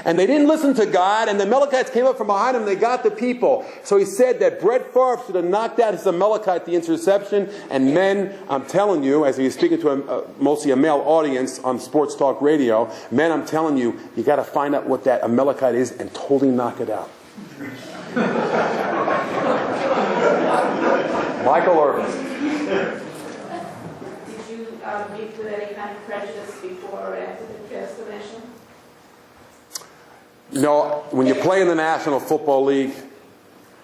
And they didn't listen to God, and the Amalekites came up from behind them, and they got the people. So he said that Brett Favre should have knocked out his Amalekite, the interception. And men, I'm telling you, as he was speaking to mostly a male audience on Sports Talk Radio, men, I'm telling you, you got to find out what that Amalekite is and totally knock it out. Michael Irvin. Did you meet with any kind of prejudice before or after the transformation? When you play in the National Football League,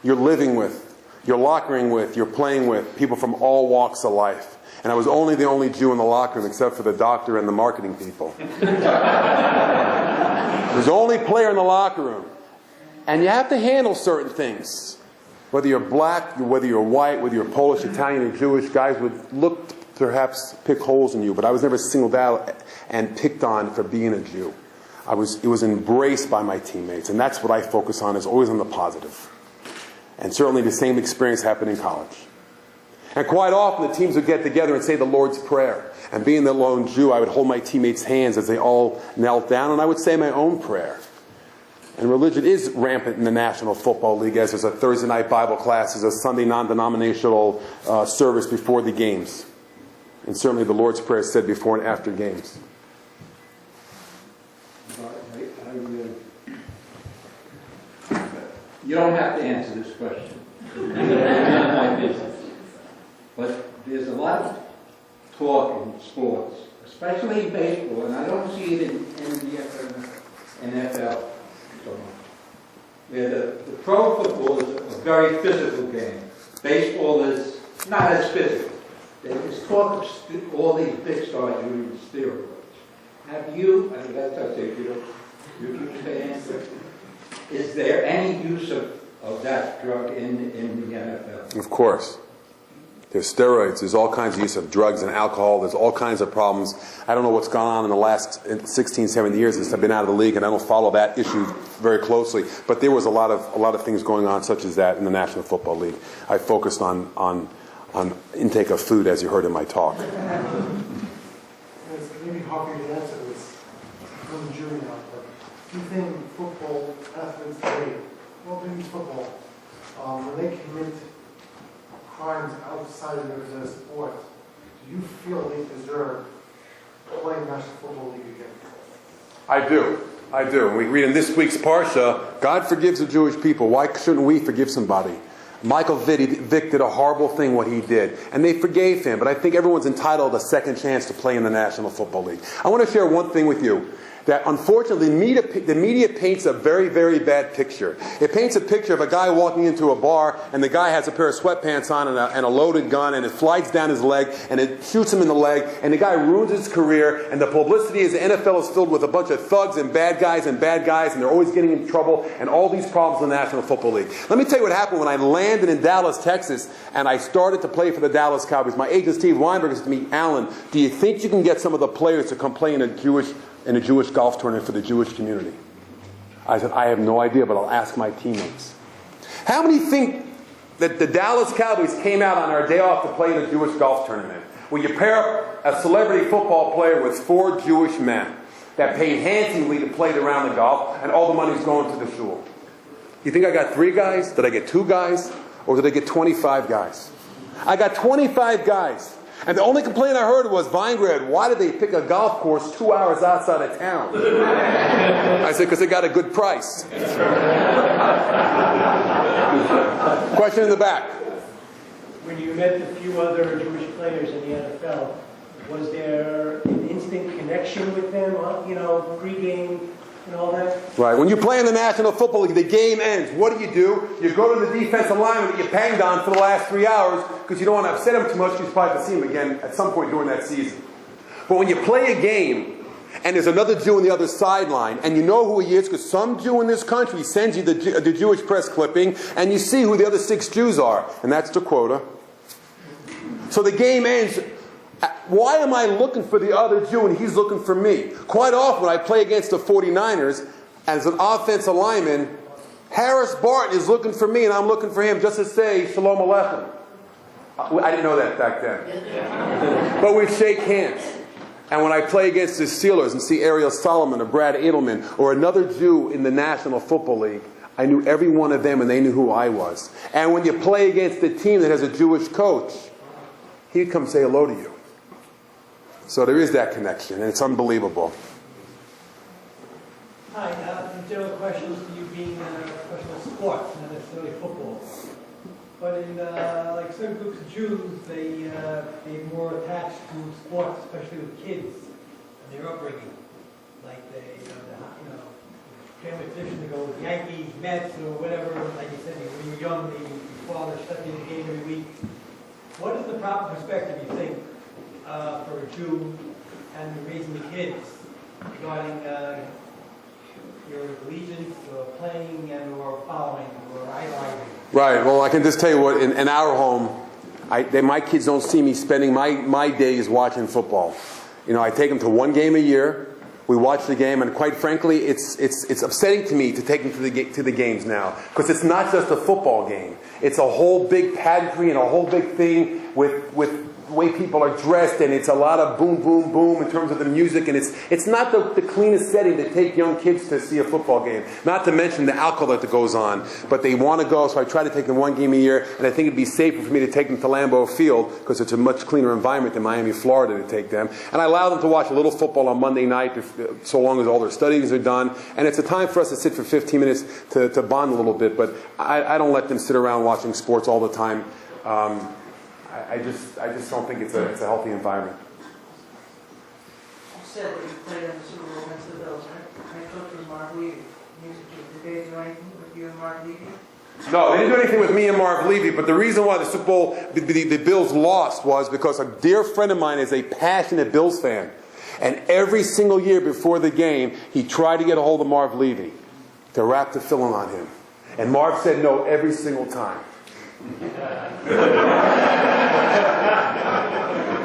you're living with, you're lockering with, you're playing with people from all walks of life. And I was the only Jew in the locker room except for the doctor and the marketing people. I was the only player in the locker room. And you have to handle certain things. Whether you're black, whether you're white, whether you're Polish, Italian, or Jewish, guys would look to perhaps pick holes in you. But I was never singled out and picked on for being a Jew. It was embraced by my teammates, and that's what I focus on, is always on the positive. And certainly the same experience happened in college. And quite often the teams would get together and say the Lord's Prayer. And being the lone Jew, I would hold my teammates' hands as they all knelt down, and I would say my own prayer. And religion is rampant in the National Football League, as there's a Thursday night Bible class, there's a Sunday non-denominational service before the games. And certainly the Lord's Prayer is said before and after games. You don't have to answer this question. It's not my business. But there's a lot of talk in sports, especially in baseball, and I don't see it in the NFL so much. Where the pro football is a very physical game. Baseball is not as physical. There's talk of all these big stars using steroids. Have you, I mean, that's up to you, you can answer. Is there any use of that drug in the NFL? Of course. There's steroids, there's all kinds of use of drugs and alcohol, there's all kinds of problems. I don't know what's gone on in the last 16, 17 years since I've been out of the league, and I don't follow that issue very closely. But there was a lot of things going on such as that in the National Football League. I focused on intake of food, as you heard in my talk. Maybe hard for you to answer this from the jury now, but do you think football athletes today, well, maybe football, when they commit crimes outside of their sport, do you feel they deserve playing National Football League again? I do. And we read in this week's Parsha, God forgives the Jewish people. Why shouldn't we forgive somebody? Michael Vick did a horrible thing, what he did. And they forgave him. But I think everyone's entitled a second chance to play in the National Football League. I want to share one thing with you. That unfortunately the media paints a very, very bad picture. It paints a picture of a guy walking into a bar and the guy has a pair of sweatpants on and a loaded gun and it slides down his leg and it shoots him in the leg and the guy ruins his career and the publicity is the NFL is filled with a bunch of thugs and bad guys and they're always getting in trouble and all these problems in the National Football League. Let me tell you what happened when I landed in Dallas, Texas and I started to play for the Dallas Cowboys. My agent Steve Weinberg said to me, Alan, do you think you can get some of the players to come play in a Jewish golf tournament for the Jewish community? I said, I have no idea, but I'll ask my teammates. How many think that the Dallas Cowboys came out on our day off to play in a Jewish golf tournament? Where you pair up a celebrity football player with 4 Jewish men that paid handsomely to play the round of golf, and all the money's going to the shul. You think I got 3 guys? Did I get 2 guys? Or did I get 25 guys? I got 25 guys. And the only complaint I heard was, Vinegrad, why did they pick a golf course 2 hours outside of town? I said, because they got a good price. Question in the back. When you met a few other Jewish players in the NFL, was there an instant connection with them, pregame and all that? Right. When you play in the National Football League, the game ends. What do? You go to the defensive lineman that you banged on for the last 3 hours because you don't want to upset him too much because you probably have to see him again at some point during that season. But when you play a game and there's another Jew on the other sideline and you know who he is because some Jew in this country sends you the Jewish press clipping and you see who the other 6 Jews are, and that's the quota. So the game ends. Why am I looking for the other Jew and he's looking for me? Quite often when I play against the 49ers, as an offensive lineman, Harris Barton is looking for me and I'm looking for him just to say Shalom Aleichem. I didn't know that back then. But we shake hands. And when I play against the Steelers and see Ariel Solomon or Brad Edelman or another Jew in the National Football League, I knew every one of them and they knew who I was. And when you play against a team that has a Jewish coach, he'd come say hello to you. So there is that connection, and it's unbelievable. Hi, general questions to you being a professional sport, not necessarily football. But in like certain groups of Jews, they're more attached to sports, especially with kids and their upbringing. Like family tradition to go with Yankees, Mets, or whatever. Like you said, when you were young, maybe your father studying the game every week. What is the proper perspective, you think, for a Jew and raising the kids regarding your allegiance or playing and or following or idolizing? Right. Well, I can just tell you what, in our home, my kids don't see me spending my days watching football. I take them to one game a year. We watch the game, and quite frankly, it's upsetting to me to take them to the games now, because it's not just a football game. It's a whole big pageantry and a whole big thing with the way people are dressed, and it's a lot of boom, boom, boom in terms of the music, and it's not the cleanest setting to take young kids to see a football game. Not to mention the alcohol that goes on, but they want to go, so I try to take them one game a year, and I think it'd be safer for me to take them to Lambeau Field because it's a much cleaner environment than Miami, Florida to take them. And I allow them to watch a little football on Monday night, so long as all their studies are done, and it's a time for us to sit for 15 minutes to bond a little bit, but I don't let them sit around watching sports all the time. I just don't think it's a healthy environment. You said that you played in the Super Bowl against the Bills, right? Head coach was Marv Levy. Did they do anything with you and Marv Levy? No, they didn't do anything with me and Marv Levy, but the reason why the Super Bowl, the Bills lost was because a dear friend of mine is a passionate Bills fan. And every single year before the game, he tried to get a hold of Marv Levy to wrap the film on him. And Marv said no every single time.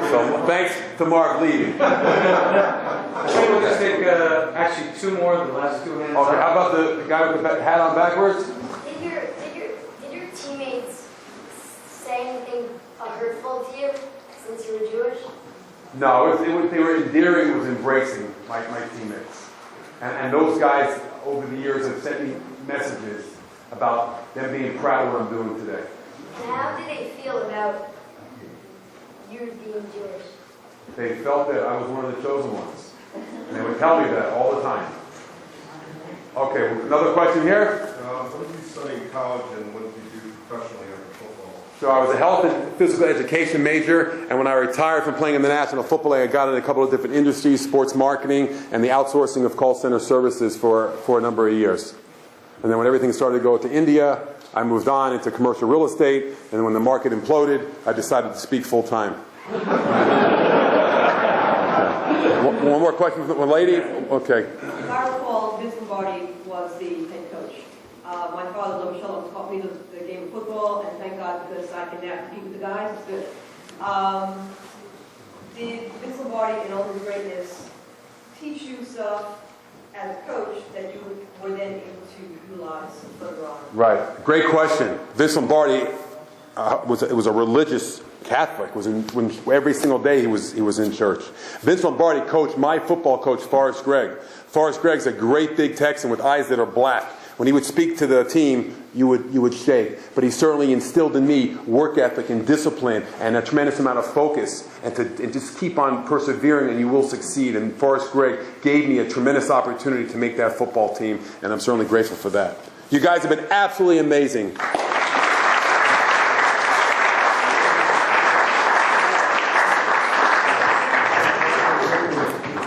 So thanks to Marv Levy. I think we'll just take actually two more of the last two hands. Okay, how about the guy with the hat on backwards? Did your teammates say anything hurtful to you since you were Jewish? No, they were endearing, was embracing my teammates. And those guys over the years have sent me messages about them being proud of what I'm doing today. And how did they feel about you being Jewish? They felt that I was one of the chosen ones. And they would tell me that all the time. Okay, another question here? What did you study in college and what did you do professionally after football? So I was a health and physical education major, and when I retired from playing in the National Football League, I got in a couple of different industries, sports marketing, and the outsourcing of call center services for a number of years. And then when everything started to go to India, I moved on into commercial real estate, and then when the market imploded, I decided to speak full time. One more question from one lady? Okay. If I recall, Vince Lombardi was the head coach. My father, Lou Michelle, taught me the game of football, and thank God because I can now compete with the guys. It's good. Did Vince Lombardi, in all his greatness, teach you stuff as a coach that you were then able to utilize further on? Right. Great question. Vince Lombardi was a religious Catholic. When every single day he was in church. Vince Lombardi coached my football coach, Forrest Gregg. Forrest Gregg's a great big Texan with eyes that are black. When he would speak to the team, you would shake. But he certainly instilled in me work ethic and discipline and a tremendous amount of focus and just keep on persevering and you will succeed. And Forrest Gregg gave me a tremendous opportunity to make that football team, and I'm certainly grateful for that. You guys have been absolutely amazing.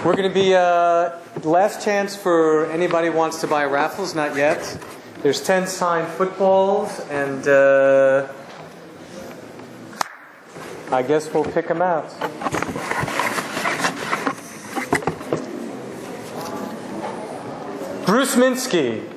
We're going to be last chance for anybody who wants to buy raffles. Not yet. There's 10 signed footballs, and I guess we'll pick them out. Bruce Minsky.